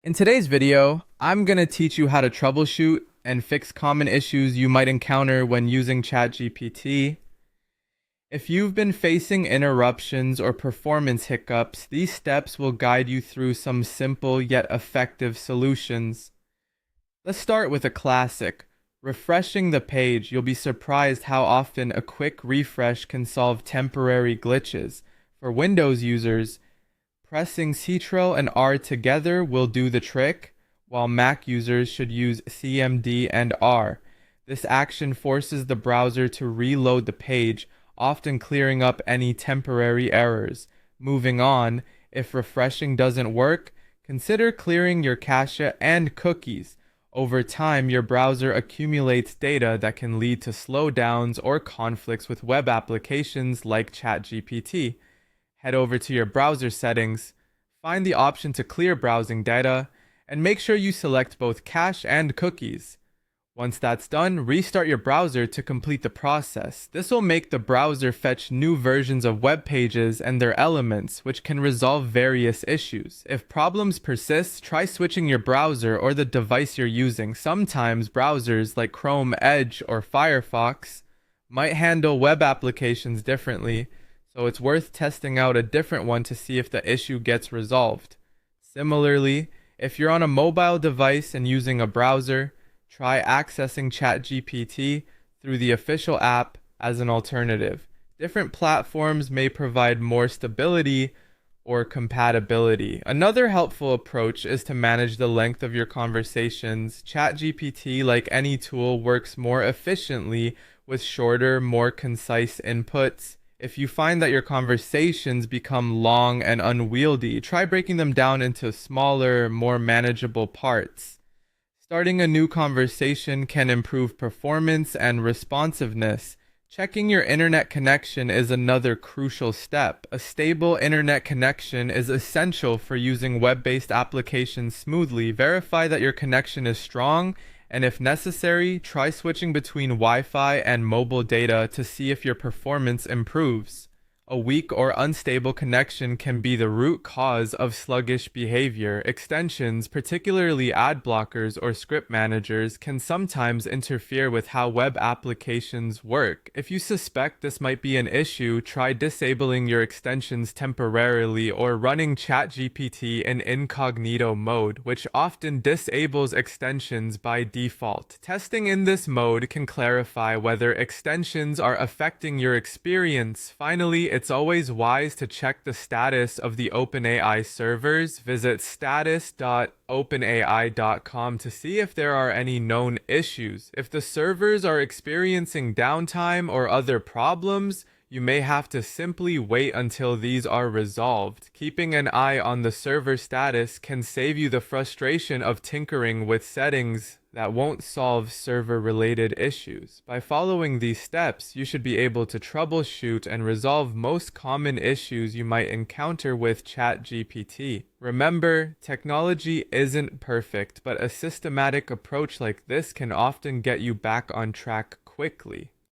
In today's video, I'm going to teach you how to troubleshoot and fix common issues you might encounter when using ChatGPT. If you've been facing interruptions or performance hiccups, these steps will guide you through some simple yet effective solutions. Let's start with a classic. Refreshing the page. You'll be surprised how often a quick refresh can solve temporary glitches. For Windows users, pressing Ctrl and R together will do the trick, while Mac users should use CMD and R. This action forces the browser to reload the page, often clearing up any temporary errors. Moving on, if refreshing doesn't work, consider clearing your cache and cookies. Over time, your browser accumulates data that can lead to slowdowns or conflicts with web applications like ChatGPT. Head over to your browser settings, find the option to clear browsing data, and make sure you select both cache and cookies. Once that's done, restart your browser to complete the process. This will make the browser fetch new versions of web pages and their elements, which can resolve various issues. If problems persist, try switching your browser or the device you're using. Sometimes browsers like Chrome, Edge, or Firefox might handle web applications differently, so it's worth testing out a different one to see if the issue gets resolved. Similarly, if you're on a mobile device and using a browser, try accessing ChatGPT through the official app as an alternative. Different platforms may provide more stability or compatibility. Another helpful approach is to manage the length of your conversations. ChatGPT, like any tool, works more efficiently with shorter, more concise inputs. If you find that your conversations become long and unwieldy, try breaking them down into smaller, more manageable parts. Starting a new conversation can improve performance and responsiveness. Checking your internet connection is another crucial step. A stable internet connection is essential for using web-based applications smoothly. Verify that your connection is strong, and if necessary, try switching between Wi-Fi and mobile data to see if your performance improves. A weak or unstable connection can be the root cause of sluggish behavior. Extensions, particularly ad blockers or script managers, can sometimes interfere with how web applications work. If you suspect this might be an issue, try disabling your extensions temporarily or running ChatGPT in incognito mode, which often disables extensions by default. Testing in this mode can clarify whether extensions are affecting your experience. Finally, it's always wise to check the status of the OpenAI servers. Visit status.openai.com to see if there are any known issues. If the servers are experiencing downtime or other problems, you may have to simply wait until these are resolved. Keeping an eye on the server status can save you the frustration of tinkering with settings that won't solve server-related issues. By following these steps, you should be able to troubleshoot and resolve most common issues you might encounter with ChatGPT. Remember, technology isn't perfect, but a systematic approach like this can often get you back on track quickly.